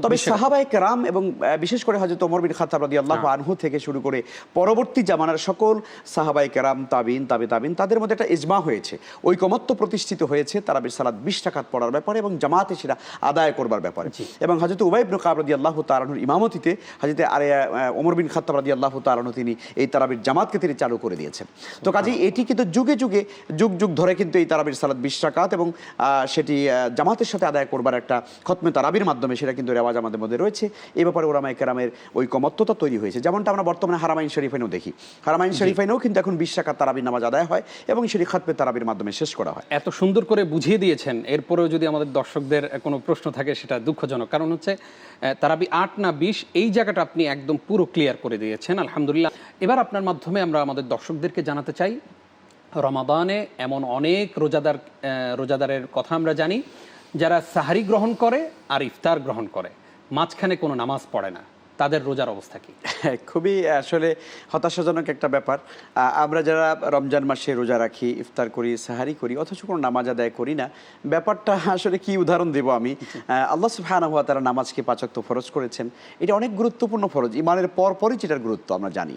তবে সাহাবায়ে কেরাম এবং বিশেষ করে হযরত ওমর বিন খাত্তাব রাদিয়াল্লাহু আনহু থেকে শুরু করে পরবর্তী জামানার সকল সাহাবায়ে কেরাম, তাবিন, তাবিন, তাদের মধ্যে একটা ইজমা হয়েছে, ঐকমত্য প্রতিষ্ঠিত হয়েছে তারাবির সালাত 20 রাকাত পড়ার ব্যাপারে এবং জামাতে সেটা আদায় করবার ব্যাপারে। এবং হযরত উবাই ইবনে কাব রাদিয়াল্লাহু তাআলা আনহুর ইমামতিতে হযরত ওমর বিন খাত্তাব রাদিয়াল্লাহু তাআলা আনহু তিনি এই তারাবির জামাতকে তিনি চালু করে দিয়েছেন। তো কাজেই এটি কিন্তু যুগে যুগে যুগ ধরে কিন্তু এই তারাবির সালাত 20 রাকাত এবং সেটি জামাতের সাথে আদায় করবার একটা খতমে তারাবির মাধ্যমে সেটা কিন্তু রেওয়াজ আমাদের মধ্যে রয়েছে। এই ব্যাপারে উলামায়ে কেরামের ঐকমত্যতা তৈরি হয়েছে, যেমনটা আমরা বর্তমানে হারামাইন শরীফাইনেও দেখি। হারামাইন শরীফাইনেও কিন্তু এখন 20 রাকাত তারাবির নামাজ আদায় হয় এবং সেটি খতমে তারাবির মাধ্যমে শেষ করা হয়। এত সুন্দর করে বুঝিয়ে দিয়েছেন, এরপরেও যদি আমাদের দর্শকদের কোনো প্রশ্ন থাকে সেটা দুঃখজনক, কারণ হচ্ছে তারাবি 8 না 20 এই জায়গাটা আপনি একদম পুরো ক্লিয়ার করে দিয়েছেন, আলহামদুলিল্লাহ। এবার আপনার মাধ্যমে আমরা আমাদের দর্শকদেরকে জানাতে চাই, রমাদানে এমন অনেক রোজাদারের কথা আমরা জানি যারা সাহারি গ্রহণ করে আর ইফতার গ্রহণ করে, মাঝখানে কোনো নামাজ পড়ে না, তাদের রোজার অবস্থা কি? খুবই আসলে হতাশাজনক একটা ব্যাপার। আমরা যারা রমজান মাসে রোজা রাখি, ইফতার করি, সাহারি করি, অথচ কোনো নামাজ আদায় করি না। ব্যাপারটা আসলে কি উদাহরণ দেব আমি? আল্লাহ সুবহানাহু ওয়া তাআলা নামাজকে 5 ওয়াক্ত ফরজ করেছেন। এটা অনেক গুরুত্বপূর্ণ ফরজ, ইমানের পরপরই যেটার গুরুত্ব আমরা জানি।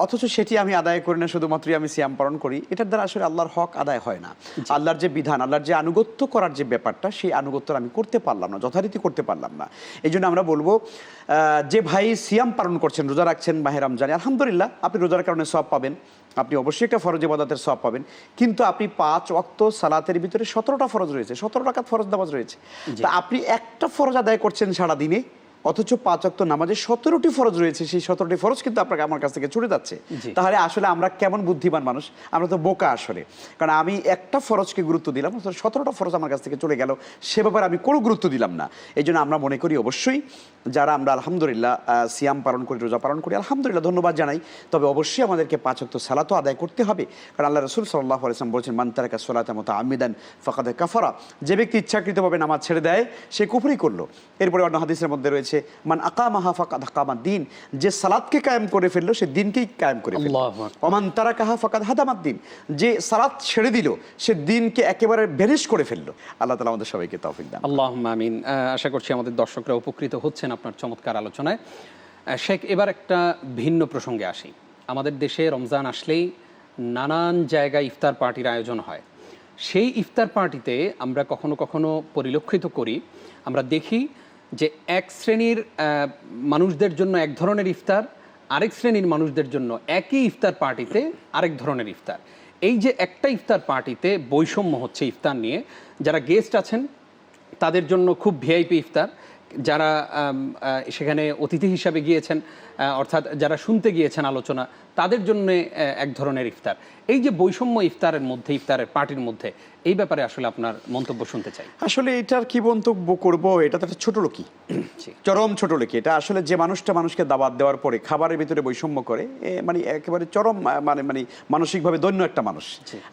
অথচ সেটি আমি আদায় করি না, শুধুমাত্রই আমি সিয়াম পালন করি। এটার দ্বারা আসলে আল্লাহর হক আদায় হয় না। আল্লাহর যে বিধান, আল্লাহর যে আনুগত্য করার যে ব্যাপারটা, সেই আনুগত্য আমি করতে পারলাম না, যথারীতি করতে পারলাম না। এই জন্য আমরা বলবো, যে ভাই সিয়াম পালন করছেন, রোজা রাখছেন মাহে রমজানে, আলহামদুলিল্লাহ, আপনি রোজার কারণে সওয়াব পাবেন, আপনি অবশ্যই একটা ফরজ ইবাদতের সওয়াব পাবেন। কিন্তু আপনি 5 ওয়াক্ত সালাতের ভিতরে 17টা ফরজ রয়েছে, 17 রাকাত ফরজ নামাজ রয়েছে। তা আপনি একটা ফরজ আদায় করছেন সারা দিনে, অথচ 5 ওয়াক্ত নামাজে 17টি ফরজ রয়েছে, সেই 17টি ফরজ কিন্তু আপনাকে আমার কাছ থেকে ছুটে যাচ্ছে। তাহলে আসলে আমরা কেমন বুদ্ধিমান মানুষ, আমরা তো বোকা আসলে। কারণ আমি একটা ফরজকে গুরুত্ব দিলাম, 17টা ফরজ আমার কাছ থেকে চলে গেল, সে ব্যাপারে আমি কোনো গুরুত্ব দিলাম না। এই জন্য আমরা মনে করি অবশ্যই যারা আমরা আলহামদুলিল্লাহ সিয়াম পালন করি, রোজা পালন করি, আলহামদুলিল্লাহ, ধন্যবাদ জানাই। তবে অবশ্যই আমাদেরকে 5 ওয়াক্ত সালাতও আদায় করতে হবে। কারণ আল্লাহ রাসূল সাল্লাল্লাহু আলাইহি ওয়াসাল্লাম বলেছেন, মান তারাকা সালাতা মুতাআম্মিদান ফাকাদ কাফারা। যে ব্যক্তি ইচ্ছাকৃতভাবে নামাজ ছেড়ে দেয়, সে কুফরি করলো। এরপরে অন্য হাদিসের মধ্যে রয়েছে, মান আকামাহা ফাকাদ আকামা দ্বীন। যে সালাতকে কায়েম করে ফেললো, সে দিনকেই কায়েম করে ফেললো। ওমান তারাকাহা ফাকাদ হাদামাদ দ্বীন। যে সালাত ছেড়ে দিল, সে দিনকে একেবারে ভ্যানিশ করে ফেললো। আল্লাহ তাআলা আমাদের সবাইকে তৌফিক দান। আল্লাহুম্মা আমিন। আশা করছি আমাদের দর্শকরা উপকৃত হচ্ছেন আপনার চমৎকার আলোচনায়। শেখ, এবার একটা ভিন্ন প্রসঙ্গে আসি। আমাদের দেশে রমজান আসলেই নানান জায়গায় ইফতার পার্টির আয়োজন হয়। সেই ইফতার পার্টিতে আমরা কখনো কখনো পরিলক্ষিত করি, আমরা দেখি যে এক শ্রেণীর মানুষদের জন্য এক ধরনের ইফতার, আরেক শ্রেণীর মানুষদের জন্য একই ইফতার পার্টিতে আরেক ধরনের ইফতার। এই যে একটা ইফতার পার্টিতে বৈষম্য হচ্ছে ইফতার নিয়ে, যারা গেস্ট আছেন তাদের জন্য খুব ভিআইপি ইফতার, যারা সেখানে অতিথি হিসাবে গিয়েছেন, অর্থাৎ যারা শুনতে গিয়েছেন আলোচনা, তাদের জন্য এক ধরনের ইফতার। এই যে বৈষম্য ইফতারের মধ্যে, ইফতারের পার্টির মধ্যে, এই ব্যাপারে আসলে আপনার মন্তব্য শুনতে চাই। আসলে এটার কি মন্তব্য করব, এটা তো একটা ছোট লোকই, চরম ছোট লোকই। এটা আসলে যে মানুষটা মানুষকে দাওয়াত দেওয়ার পরে খাবারের ভিতরে বৈষম্য করে, মানে একেবারে চরম, মানে মানসিকভাবে দৈন্য একটা মানুষ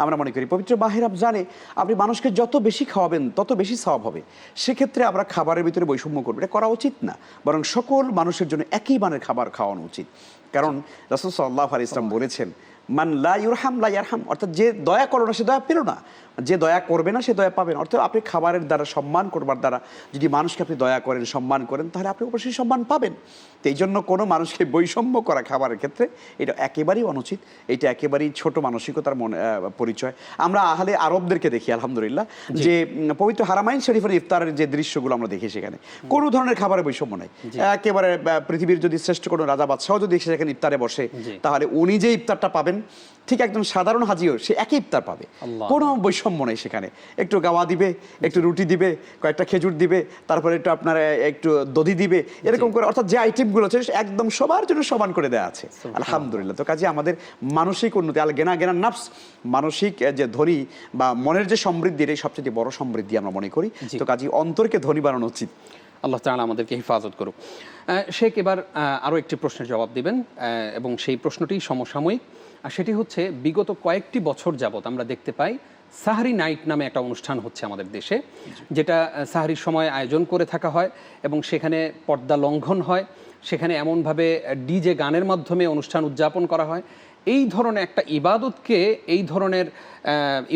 আমরা মনে করি। পবিত্র মাহে রমজানে আপনি মানুষকে যত বেশি খাওয়াবেন, তত বেশি সওয়াব হবে। সেক্ষেত্রে আমরা খাবারের ভিতরে বৈষম্য করবো, এটা করা উচিত না। বরং সকল মানুষের জন্য একই মানের খাবার খাওয়ানো উচিত। কারণ রাসূল সাল্লাল্লাহু আলাইহি ওয়াসাল্লাম বলেছেন, মান লা ইউরহাম লা ইয়ারহাম। অর্থাৎ যে দয়া করো না, সে দয়া পেল না। যে দয়া করবে না, সে দয়া পাবে না। অর্থাৎ আপনি খাবারের দ্বারা, সম্মান করবার দ্বারা যদি মানুষকে আপনি দয়া করেন, সম্মান করেন, তাহলে আপনি অবশ্যই সম্মান পাবেন। তো এই জন্য কোনো মানুষকে বৈষম্য করা খাবারের ক্ষেত্রে, এটা একেবারেই অনুচিত। এটা একেবারেই ছোট মানসিকতার পরিচয়। আমরা আহলে আরবদেরকে দেখি আলহামদুলিল্লাহ, যে পবিত্র হারামাইন শরীফের ইফতারের যে দৃশ্যগুলো আমরা দেখি, সেখানে কোনো ধরনের খাবারের বৈষম্য নাই। একেবারে পৃথিবীর যদি শ্রেষ্ঠ কোনো রাজা বাদশাহ যদি সেখানে ইফতারে বসে, তাহলে উনি যে ইফতারটা পাবেন, ঠিক একদম সাধারণ হাজিও সে একই ইফতার পাবে। কোনো বৈষম্য নেই সেখানে। একটু গাওয়া দিবে, একটু রুটি দিবে, কয়েকটা খেজুর দিবে, তারপরে একটু আপনার একটু দধি দিবে, এরকম করে। অর্থাৎ যে আইটেমগুলো আছে একদম সবার জন্য সমান করে দেওয়া আছে, আলহামদুলিল্লাহ। তো কাজে আমাদের মানসিক উন্নতি, আল গেনা গেনা নাফস, মানসিক যে ধনী বা মনের যে সমৃদ্ধি, এই সবচেয়ে বড় সমৃদ্ধি আমরা মনে করি। তো কাজে অন্তরকে ধনী বানানো উচিত। আল্লাহ তাআলা আমাদেরকে হেফাজত করুক। শেখ, এবার আরও একটি প্রশ্নের জবাব দিবেন, এবং সেই প্রশ্নটি সমসাময়িক। আর সেটি হচ্ছে, বিগত কয়েকটি বছর যাবৎ আমরা দেখতে পাই সাহারি নাইট নামে একটা অনুষ্ঠান হচ্ছে আমাদের দেশে, যেটা সাহারির সময় আয়োজন করে থাকা হয়, এবং সেখানে পর্দা লঙ্ঘন হয়, সেখানে এমনভাবে ডিজে গানের মাধ্যমে অনুষ্ঠান উদযাপন করা হয়। এই ধরনের একটা ইবাদতকে, এই ধরনের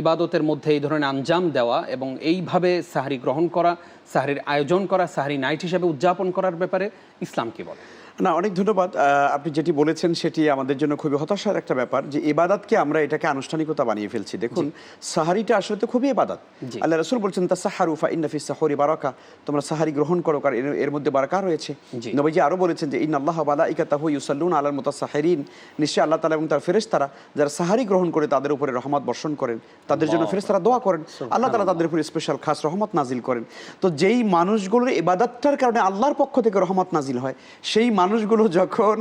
ইবাদতের মধ্যে এই ধরনের আঞ্জাম দেওয়া এবং এইভাবে সাহারি গ্রহণ করা, সাহারির আয়োজন করা, সাহারি নাইট হিসেবে উদযাপন করার ব্যাপারে ইসলাম কি বলে? না, অনেক ধন্যবাদ। আপনি যেটি বলেছেন সেটি আমাদের জন্য খুবই হতাশার একটা ব্যাপার, যে ইবাদতকে আমরা এটাকে আনুষ্ঠানিকতা বানিয়ে ফেলছি। দেখুন, সাহারিটা আসলে তো খুবই ইবাদত। আল্লাহ রাসূল বলছেন, তাসাহারু ফা ইন্না ফিস সাহুরি বারাকা। তোমরা সাহারি গ্রহণ করো, কারণ এর মধ্যে বারাকা রয়েছে। নবীজি আরো বলেছেন যে, ইন্নাল্লাহা ওয়া মালাইকাতাহু ইউসাল্লুনা আলাল মুতাসাহিরিন। নিশ্চয়ই আল্লাহ তাআলা এবং তার ফেরেশতারা যারা সাহারি গ্রহণ করে তাদের উপরে রহমত বর্ষণ করেন, তাদের জন্য ফেরেশতারা দোয়া করেন, আল্লাহ তাআলা তাদের উপরে স্পেশাল খাস রহমত নাজিল করেন। তো যেই মানুষগুলোর ইবাদতটার কারণে আল্লাহর পক্ষ থেকে রহমত নাজিল হয়, সেই মানুষগুলো যখন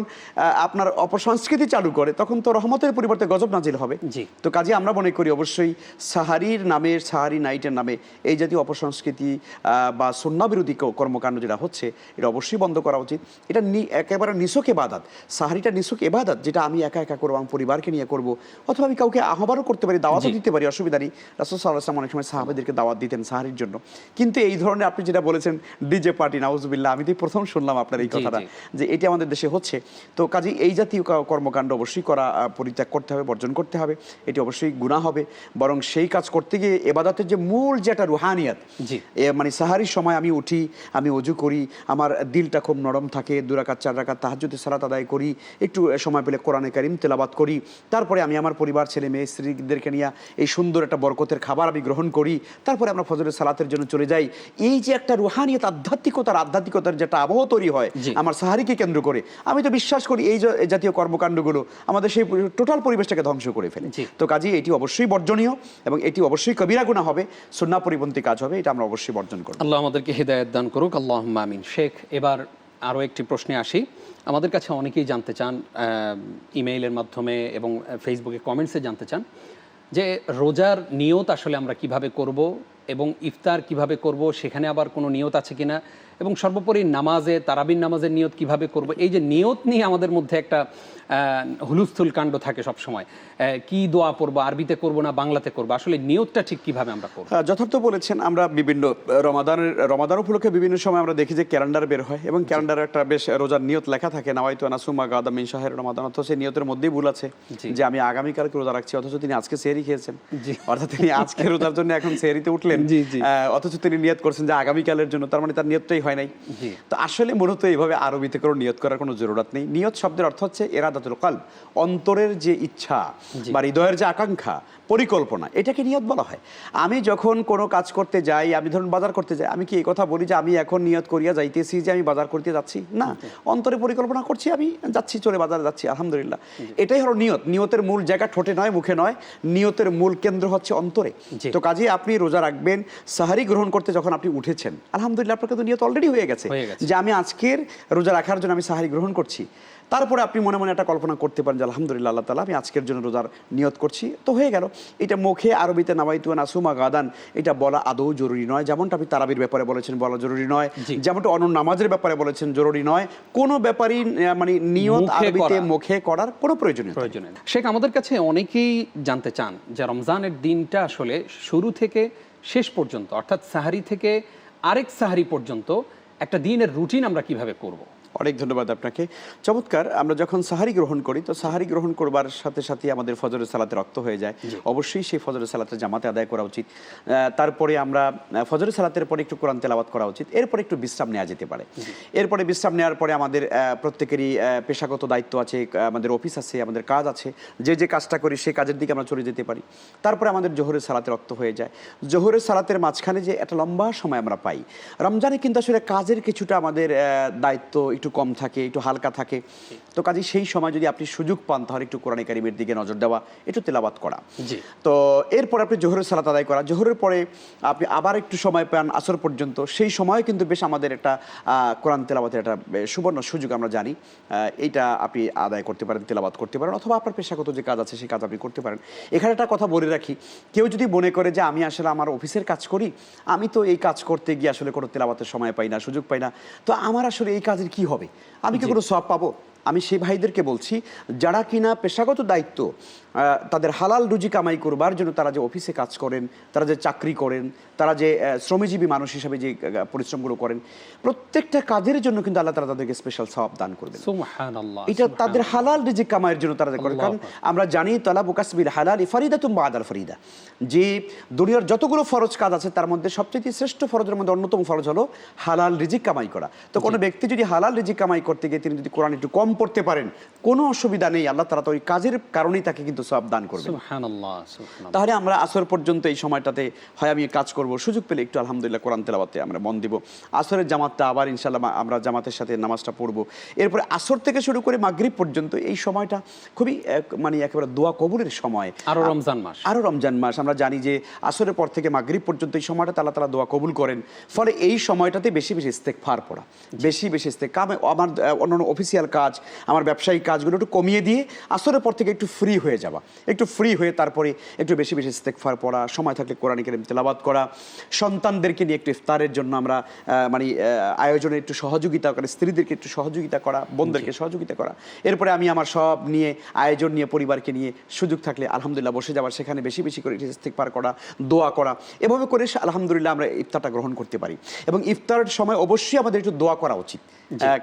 আপনার অপসংস্কৃতি চালু করে, তখন তো রহমতের পরিবর্তে গজব নাজিল হবে। তো কাজে আমরা মনে করি অবশ্যই সাহারির নামে, সাহারি নাইটের নামে এই জাতীয় অপসংস্কৃতি বা সুন্নাহ বিরোধী কর্মকাণ্ড যেটা হচ্ছে, এটা অবশ্যই বন্ধ করা উচিত। এটা একেবারে নিছক ইবাদত। সাহারিটা নিছক ইবাদত, যেটা আমি একা একা করবো, আমার পরিবারকে নিয়ে করবো, অথবা আমি কাউকে আহ্বানও করতে পারি, দাওয়াতও দিতে পারি, অসুবিধা নেই। রাসূল সাল্লাল্লাহু আলাইহি ওয়াসাল্লাম অনেক সময় সাহাবাদেরকে দাওয়াত দিতেন সাহারির জন্য। কিন্তু এই ধরনের আপনি যেটা বলেছেন ডিজে পার্টি, নাউজুবিল্লাহ, আমি তো প্রথম শুনলাম আপনার এই কথাটা, যে এটি আমাদের দেশে হচ্ছে। তো কাজেই এই জাতীয় কর্মকাণ্ড অবশ্যই করা পরিত্যাগ করতে হবে, বর্জন করতে হবে। এটি অবশ্যই গুনাহ হবে। বরং সেই কাজ করতে গিয়ে ইবাদতের যে মূল যে একটা রুহানিয়াত, মানে সাহারির সময় আমি উঠি, আমি ওযু করি, আমার দিলটা খুব নরম থাকে, 2 রাকাত 4 রাকাত তাহাজ্জুদের সালাত আদায় করি, একটু সময় পেলে কোরআনে কারীম তেলাওয়াত করি, তারপরে আমি আমার পরিবার, ছেলে মেয়ে, স্ত্রীদেরকে নিয়ে এই সুন্দর একটা বরকতের খাবার আমি গ্রহণ করি, তারপরে আমরা ফজরের সালাতের জন্য চলে যাই। এই যে একটা রুহানিয়াত, আধ্যাত্মিকতার যেটা আবহ তৈরি হয় আমার সাহারিকে কেন্দ্র করে, আমি তো বিশ্বাস করি এই জাতীয় কর্মকাণ্ডগুলো আমাদের সেই টোটাল পরিবেশটাকে ধ্বংস করে ফেলে। তো কাজেই এটি অবশ্যই বর্জনীয় এবং এটি অবশ্যই কবিরা গুনাহ হবে, সুন্নাহ পরিপন্থী কাজ হবে, এটা আমরা অবশ্যই বর্জন করব। আল্লাহ আমাদেরকে হিদায়াত দান করুক, আল্লাহুম্মা আমিন। শেখ, এবার আরও একটি প্রশ্নে আসি। আমাদের কাছে অনেকেই জানতে চান, ইমেইলের মাধ্যমে এবং ফেসবুকে কমেন্টসে জানতে চান যে রোজার নিয়ত আসলে আমরা কিভাবে করব এবং ইফতার কিভাবে করব, সেখানে আবার কোনো নিয়ত আছে কিনা, এবং সর্বোপরি নামাজে, তারাবির নামাজের নিয়ত কিভাবে করব। এই যে নিয়ত নিয়ে আমাদের মধ্যে একটা হুলুস্থুল কাণ্ড থাকে সবসময়, কি দোয়া পড়বো, আরবিতে করব না বাংলাতে করব, আসলে নিয়তটা ঠিক কিভাবে আমরা করব? যথার্থ বলেছেন। আমরা বিভিন্ন রমাদান উপলক্ষে বিভিন্ন সময় আমরা দেখি যে ক্যালেন্ডার বের হয় এবং ক্যালেন্ডারে একটা বেশ রোজার নিয়ত লেখা থাকে, নাওয়াইতু আন আሱমা গাদা মিন শাহরি রমাদান, অথচ সেই নিয়তের মধ্যেই ভুল আছে যে আমি আগামীকালকে রোজা রাখছি, অথচ তিনি আজকে সেহরি খেয়েছেন, অর্থাৎ তিনি আজকে রোজার জন্য এখন সেহরিতে উঠলেন, অথচ তিনি নিয়ত করছেন যে আগামীকালের জন্য, তার মানে তার নিয়তটাই হয় নাই। তো আসলে মূলত এইভাবে আরবিতে কোনো নিয়ত করার কোনো জরুরত নেই। নিয়ত শব্দের অর্থ হচ্ছে ইরাদাতুল কলব, অন্তরের যে ইচ্ছা বা হৃদয়ের যে আকাঙ্ক্ষা, পরিকল্পনা, এটাকে নিয়ত বলা হয়। আমি যখন কোনো কাজ করতে যাই, আমি ধরুন বাজার করতে যাই, আমি কি এই কথা বলি যে আমি এখন নিয়ত করিয়া যাইতেছি যে আমি বাজার করতে যাচ্ছি? না, অন্তরে পরিকল্পনা করছি, আমি যাচ্ছি, চলে বাজারে যাচ্ছি, আলহামদুলিল্লাহ। এটাই হলো নিয়ত। নিয়তের মূল জায়গা ঠোঁটে নয়, মুখে নয়, নিয়তের মূল কেন্দ্র হচ্ছে অন্তরে। তো কাজে আপনি রোজা রাখবেন, সাহারি গ্রহণ করতে যখন আপনি উঠেছেন, আলহামদুলিল্লাহ আপনার কিন্তু নিয়ত অলরেডি হয়ে গেছে যে আমি আজকের রোজা রাখার জন্য আমি সাহারি গ্রহণ করছি। তারপরে আপনি মনে মনে একটা কল্পনা করতে পারেন যে আলহামদুলিল্লাহ আল্লাহ তাআলা, আমি আজকের জন্য রোজার নিয়ত করছি, তো হয়ে গেল। এটা মুখে আরবিতে নাওয়াইতু আন আসুমা গাদান এটা বলা আদৌ জরুরি নয়। যেমনটা আপনি তারাবির ব্যাপারে বলেছেন বলা জরুরি নয়, যেমনটা অন্য নামাজের ব্যাপারে বলেছেন জরুরি নয়। কোনো ব্যাপারই মানে নিয়ত আরবিতে মুখে করার কোনো প্রয়োজন নেই। শেখ, আমাদের কাছে অনেকেই জানতে চান যে রমজানের দিনটা আসলে শুরু থেকে শেষ পর্যন্ত, অর্থাৎ সাহারি থেকে আরেক সাহারি পর্যন্ত একটা দিনের রুটিন আমরা কিভাবে করব। অনেক ধন্যবাদ আপনাকে। চমৎকার। আমরা যখন সাহারি গ্রহণ করি, তো সাহারি গ্রহণ করবার সাথে সাথে আমাদের ফজরের সালাতে রক্ত হয়ে যায়। অবশ্যই সেই ফজরের সালাতে জামাতে আদায় করা উচিত। তারপরে আমরা ফজরের সালাতের পরে একটু কোরআন তেলাওয়াত করা উচিত। এরপরে একটু বিশ্রাম নেওয়া যেতে পারে। এরপরে বিশ্রাম নেওয়ার পরে আমাদের প্রত্যেকেরই পেশাগত দায়িত্ব আছে, আমাদের অফিস আছে, আমাদের কাজ আছে, যে কাজটা করি সেই কাজের দিকে আমরা চলে যেতে পারি। তারপরে আমাদের জোহরের সালাতে রক্ত হয়ে যায়। জোহরের সালাতের মাঝখানে যে একটা লম্বা সময় আমরা পাই, রমজানে কিন্তু আসলে কাজের কিছুটা আমাদের দায়িত্ব একটু কম থাকে, একটু হালকা থাকে। তো কাজে সেই সময় যদি আপনি সুযোগ পান, তাহলে একটু কোরআনে কারিমের দিকে নজর দেওয়া, একটু তেলাওয়াত করা। তো এরপর আপনি জোহরের সালাত আদায় করা, জোহরের পরে আপনি আবার একটু সময় পান আসর পর্যন্ত, সেই সময় কিন্তু বেশ আমাদের একটা কোরআন তেলাওয়াতের একটা সুবর্ণ সুযোগ আমরা জানি। এইটা আপনি আদায় করতে পারেন, তেলাওয়াত করতে পারেন, অথবা আপনার পেশাগত যে কাজ আছে সেই কাজ আপনি করতে পারেন। এখানে একটা কথা বলে রাখি, কেউ যদি মনে করে যে আমি আসলে আমার অফিসের কাজ করি, আমি তো এই কাজ করতে গিয়ে আসলে কোনো তেলাওয়াতের সময় পাই না, সুযোগ পাই না, তো আমার আসলে এই কাজের কি হবে, আমি কি কোনো সওয়াব পাবো? আমি সেই ভাইদেরকে বলছি যারা কিনা পেশাগত দায়িত্ব, তাদের হালাল রুজি কামাই করবার জন্য তারা যে অফিসে কাজ করেন, তারা যে চাকরি করেন, তারা যে শ্রমজীবী মানুষ হিসাবে যে পরিশ্রমগুলো করেন, প্রত্যেকটা কাজের জন্য কিন্তু আল্লাহ তাআলা তাদেরকে স্পেশাল সওয়াব দান করবেন। সুবহানাল্লাহ। এটা তাদের হালাল রিজিক কামাইয়ের জন্য তারা করে। কারণ আমরা জানি তালাবু কাসবিল হালালি ফারিদাতুম বাদাল ফারিদা, যে দুনিয়ার যতগুলো ফরজ কাজ আছে তার মধ্যে সবচেয়ে শ্রেষ্ঠ ফরজের মধ্যে অন্যতম ফরজ হলো হালাল রিজিক কামাই করা। তো কোনো ব্যক্তি যদি হালাল রিজিক কামাই করতে গিয়ে তিনি যদি কোরআন একটু কম পড়তে পারেন, কোনো অসুবিধা নেই, আল্লাহ তাআলা তো ওই কাজের কারণেই তাকে কিন্তু সওয়াব দান করবেন। সুবহানাল্লাহ। তাহলে আমরা আসর পর্যন্ত এই সময়টাতে হয় আমি কাজ করব, সুযোগ পেলে একটু আলহামদুলিল্লাহ কোরআন তেলাওয়াতে আমরা মন দিব। আসরের জামাতটা আবার ইনশাআল্লাহ আমরা জামাতের সাথে নামাজটা পড়ব। এরপরে আসর থেকে শুরু করে মাগরিব পর্যন্ত এই সময়টা খুবই মানে একেবারে দোয়া কবুলের সময়। আরো রমজান মাস আমরা জানি যে আসরের পর থেকে মাগরিব পর্যন্ত এই সময়টা আল্লাহ তাআলা দোয়া কবুল করেন। ফলে এই সময়টাতে বেশি বেশি ইস্তেগফার পড়া, বেশি বেশি ইস্তেগফার, আমার অন্যান্য অফিসিয়াল কাজ, আমার ব্যবসায়িক কাজগুলো একটু কমিয়ে দিয়ে আসরের পর থেকে একটু ফ্রি হয়ে যাওয়া, একটু ফ্রি হয়ে তারপরে একটু বেশি বেশি ইস্তেগফার পড়া, সময় থাকলে কোরআন কারীম তেলাওয়াত করা, সন্তানদেরকে নিয়ে একটু ইফতারের জন্য আমরা মানে আয়োজনে একটু সহযোগিতা করা, স্ত্রীদেরকে একটু সহযোগিতা করা, বোনদেরকে সহযোগিতা করা। এরপরে আমি আমার সব নিয়ে আয়োজন নিয়ে পরিবারকে নিয়ে সুযোগ থাকলে আলহামদুলিল্লাহ বসে যাওয়ার, সেখানে বেশি বেশি করে ইস্তেগফার করা, দোয়া করা, এভাবে করে আলহামদুলিল্লাহ আমরা ইফতারটা গ্রহণ করতে পারি। এবং ইফতারের সময় অবশ্যই আমাদের একটু দোয়া করা উচিত,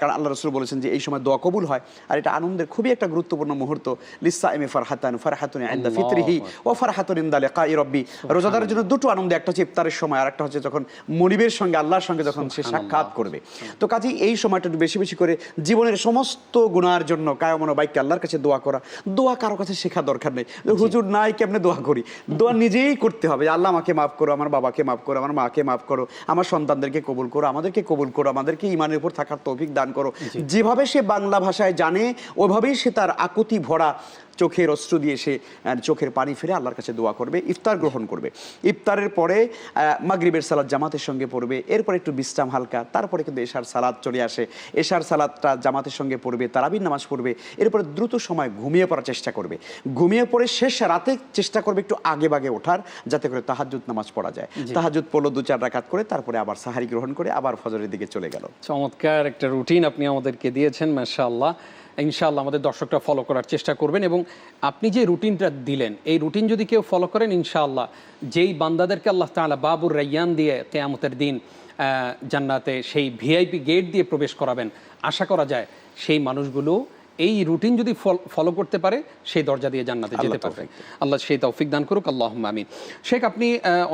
কারণ আল্লাহ রাসূল বলেছেন যে এই সময় দোয়া কবুল হয়। আর এটা আনন্দের খুবই একটা গুরুত্বপূর্ণ মুহূর্ত। লিসাইমি ফারহাতুন ইনদা ফিতরিহি ওয়া ফারহাতুন ইনদা লিকাই রাব্বি। রোজাদারের জন্য দুটো আনন্দ, একটা হচ্ছে ইফতারের সময়, আর একটা হচ্ছে যখন মনিবের সঙ্গে, আল্লাহর সঙ্গে যখন সে সাক্ষাৎ করবে। তো কাজেই এই সময়টা একটু বেশি বেশি করে জীবনের সমস্ত গুনার জন্য কায়মনো বাইককে আল্লাহর কাছে দোয়া করা। দোয়া কারো কাছে শেখা দরকার নেই, হুজুর নাই কেমনে দোয়া করি, দোয়া নিজেই করতে হবে। আল্লাহ আমাকে মাফ করো, আমার বাবাকে মাফ করো, আমার মাকে মাফ করো, আমার সন্তানদেরকে কবুল করো, আমাদেরকে কবুল করো, আমাদেরকে ইমানের উপর থাকার তৌফিক দান করো। যেভাবে সে বাংলা ভাষায় জানে ওইভাবেই সে তার আকুতি ভরা চোখের অশ্রু দিয়ে সে চোখের পানি ফেলে আল্লাহর কাছে দোয়া করবে, ইফতার গ্রহণ করবে। ইফতারের পরে মাগরিবের সালাত জামাতের সঙ্গে পড়বে, এরপর একটু বিশ্রাম হালকা, তারপরে কিন্তু এশার সালাত চলে আসে, এশার সালাতটা জামাতের সঙ্গে পড়বে, তারাবির নামাজ পড়বে, এরপরে দ্রুত সময় ঘুমিয়ে পড়ার চেষ্টা করবে। ঘুমিয়ে পড়ে শেষ রাতে চেষ্টা করবে একটু আগে বাগে ওঠার, যাতে করে তাহাজ্জুদ নামাজ পড়া যায়। তাহাজ্জুদ পড়লো 2-4 রাকাত করে, তারপরে আবার সাহারি গ্রহণ করে আবার ফজরের দিকে চলে গেল। চমৎকার একটা রুটিন আপনি আমাদেরকে দিয়েছেন, মাশাআল্লাহ। ইনশাআল্লাহ আমাদের দর্শকরা ফলো করার চেষ্টা করবেন, এবং আপনি যে রুটিনটা দিলেন এই রুটিন যদি কেউ ফলো করেন, ইনশাআল্লাহ যেই বান্দাদেরকে আল্লাহ তাআলা বাবুর রায়্যান দিয়ে কিয়ামতের দিন জান্নাতে সেই ভিআইপি গেট দিয়ে প্রবেশ করাবেন, আশা করা যায় সেই মানুষগুলো এই রুটিন যদি ফলো করতে পারে সেই দরজা দিয়ে জান্নাতে যেতে পারবে। আল্লাহ সেই তৌফিক দান করুক, আল্লাহুম্মা আমিন। শেখ, আপনি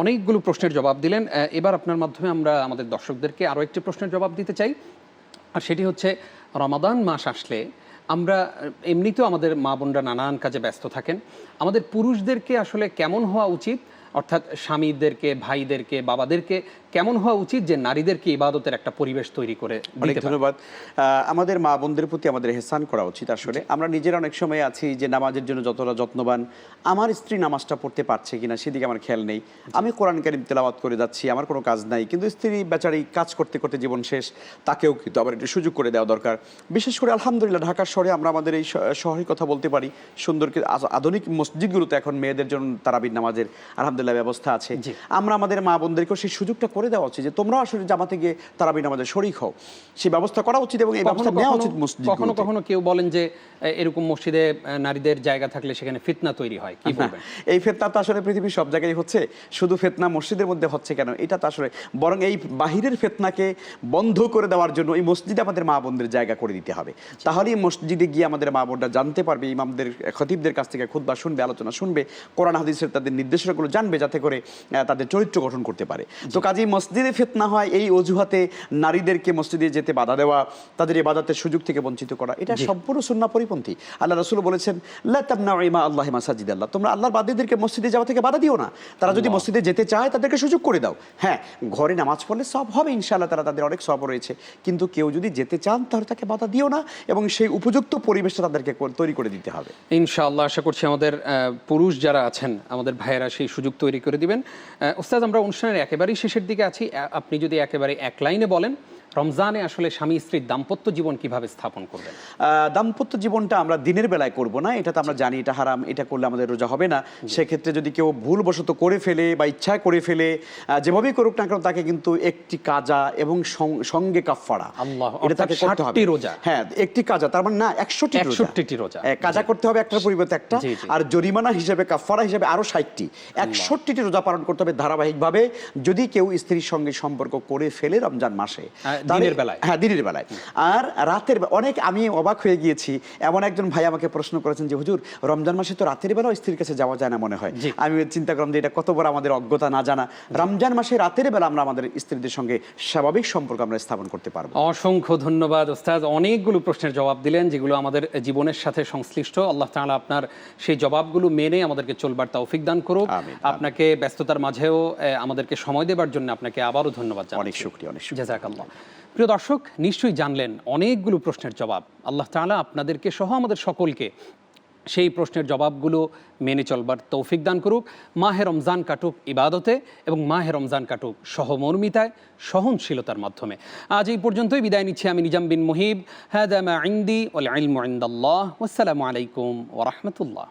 অনেকগুলো প্রশ্নের জবাব দিলেন। এবার আপনার মাধ্যমে আমরা আমাদের দর্শকদেরকে আরও একটি প্রশ্নের জবাব দিতে চাই, আর সেটি হচ্ছে রমাদান মাস আসলে আমরা এমনিতেও আমাদের মা বোনরা নানান কাজে ব্যস্ত থাকেন, আমাদের পুরুষদেরকে আসলে কেমন হওয়া উচিত, অর্থাৎ স্বামীদেরকে, ভাইদেরকে, বাবাদেরকে কেমন হওয়া উচিত যে নারীদেরকে ইবাদতের একটা পরিবেশ তৈরি করে? অনেক ধন্যবাদ। আমাদের মা বোনদের প্রতি আমাদের ইহসান করা উচিত। আসলে আমরা নিজেরা অনেক সময় আছি যে নামাজের জন্য যতটা যত্নবান, আমার স্ত্রী নামাজটা পড়তে পারছে কিনা সেদিকে আমার খেয়াল নেই। আমি কোরআন কারীম তেলাওয়াত করে যাচ্ছি, আমার কোনো কাজ নাই, কিন্তু স্ত্রী বেচারি কাজ করতে করতে জীবন শেষ, তাকেও কিন্তু আবার একটু সুযোগ করে দেওয়া দরকার। বিশেষ করে আলহামদুলিল্লাহ ঢাকার শহরে আমরা আমাদের এই শহরের কথা বলতে পারি, সুন্দর আধুনিক মসজিদগুলোতে এখন মেয়েদের জন্য তারাবির নামাজের আলহামদুলিল্লাহ ব্যবস্থা আছে। আমরা আমাদের মা বোনদেরকেও সেই সুযোগটা করে দেওয়া উচিত যে তোমরা আসলে জামাতে গিয়ে তারাবির নামাজের শরীক হও, সেই ব্যবস্থা করা উচিত এবং এই ব্যবস্থা নেওয়া উচিত মসজিদে। কখনো কখনো কেউ বলেন যে এরকম মসজিদে নারীদের জায়গা থাকলে সেখানে ফিতনা তৈরি হয়, কি বলবেন? এই ফিতনা তো আসলে পৃথিবীর সব জায়গায় হচ্ছে, শুধু ফিতনা মসজিদের মধ্যে হচ্ছে কেন এটা তো আসলে, বরং এই বাহিরের ফিতনাকে বন্ধ করে দেওয়ার জন্য এই মসজিদে আমাদের মা বোনদের জায়গা করে দিতে হবে। তাহলেই মসজিদে গিয়ে আমাদের মা বোনরা জানতে পারবে, ইমামদের খতিবদের কাছ থেকে খুতবা শুনবে, আলোচনা শুনবে, কোরআন হাদিসের তাদের নির্দেশনাগুলো জানবে, যাতে করে তাদের চরিত্র গঠন করতে পারে। তো কাজেই মসজিদে ফিতনা হয় এই অজুহাতে নারীদেরকে মসজিদে যেতে বাধা দেওয়া, তাদের ইবাদতের সুযোগ থেকে বঞ্চিত করা, এটা সম্পূর্ণ সুন্নাহ পরিপন্থী। আল্লাহ রাসূল বলেছেন, লা তামনাউ ইমা আল্লাহি মাসাজিদাল্লাহ, তোমরা আল্লাহর বান্দাদেরকে মসজিদে যাওয়া থেকে বাধা দিও না। তারা যদি মসজিদে যেতে চায় তাদেরকে সুযোগ করে দাও। হ্যাঁ, ঘরে নামাজ পড়লে সব হবে ইনশাআল্লাহ, তাদের অনেক সওয়াব রয়েছে, কিন্তু কেউ যদি যেতে চান তাহলে তাকে বাধা দিও না, এবং সেই উপযুক্ত পরিবেশটা তাদেরকে তৈরি করে দিতে হবে ইনশাআল্লাহ। আশা করছি আমাদের পুরুষ যারা আছেন, আমাদের ভাইয়েরা সেই সুযোগ তৈরি করে দিবেন। ওস্তাদ, আমরা অনুষ্ঠানের একেবারেই শেষের দিকে আছি, আপনি যদি একেবারে এক লাইনে বলেন রমজানে আসলে স্বামী স্ত্রীর দাম্পত্য জীবন কিভাবে স্থাপন করবেন? দাম্পত্য জীবনটা আমরা দিনের বেলায় করব না, এটা তো আমরা জানি এটা হারাম, এটা করলে আমাদের রোজা হবে না। সেক্ষেত্রে যদি কেউ ভুলবশত করে ফেলে বা ইচ্ছা করে ফেলে, যেভাবেই করুক না কেন, তাকে কিন্তু একটি কাজা এবং সঙ্গে কাফারা, এটা তাকে করতে হবে। রোজা, হ্যাঁ, একটি কাজা, তার মানে না 160টি রোজা কাজা করতে হবে, একটার পরিবর্তে একটা, আর জরিমানা হিসেবে কাফারা হিসেবে আরো 60টি, 61টি রোজা পালন করতে হবে ধারাবাহিকভাবে, যদি কেউ স্ত্রীর সঙ্গে সম্পর্ক করে ফেলে রমজান মাসে, দিনের বেলায়। হ্যাঁ, দিনের বেলায়। আর রাতের অনেক, আমি অবাক হয়ে গিয়েছি, এমন একজন ভাই আমাকে প্রশ্ন করেছেন যে হুজুর, রমজান মাসে তো রাতের বেলাও স্ত্রীর কাছে যাওয়া যায় না মনে হয়। আমি চিন্তা করলাম যে এটা কত বড় আমাদের অজ্ঞতা, না জানা। রমজান মাসে রাতের বেলা আমরা আমাদের স্ত্রীদের সঙ্গে স্বাভাবিক সম্পর্ক আমরা স্থাপন করতে পারবো। অসংখ্য ধন্যবাদ ওস্তাদ, অনেকগুলো প্রশ্নের জবাব দিলেন যেগুলো আমাদের জীবনের সাথে সংশ্লিষ্ট। আল্লাহ তাআলা আপনার সেই জবাবগুলো মেনে আমাদেরকে চলবার তৌফিক দান করুক। আপনাকে ব্যস্ততার মাঝেও আমাদেরকে সময় দেবার জন্য আপনাকে আবারও ধন্যবাদ জানাচ্ছি। অনেক শুকরিয়া, অনেক শুকরিয়া। জাযাকাল্লাহ। প্রিয় দর্শক, নিশ্চয়ই জানলেন অনেকগুলো প্রশ্নের জবাব। আল্লাহ তাআলা আপনাদেরকে সহ আমাদের সকলকে সেই প্রশ্নের জবাবগুলো মেনে চলবার তৌফিক দান করুক। মাহে রমজান কাটুক ইবাদতে, এবং মাহে রমজান কাটুক সহমর্মিতায়, সহনশীলতার মাধ্যমে। আজ এই পর্যন্তই বিদায় নিচ্ছি আমি নিজাম বিন মুহিব। হাদা মা ইনদি ওয়াল ইলমু ইনদাল্লাহ। ওয়াসসালামু আলাইকুম ওয়া রাহমাতুল্লাহ।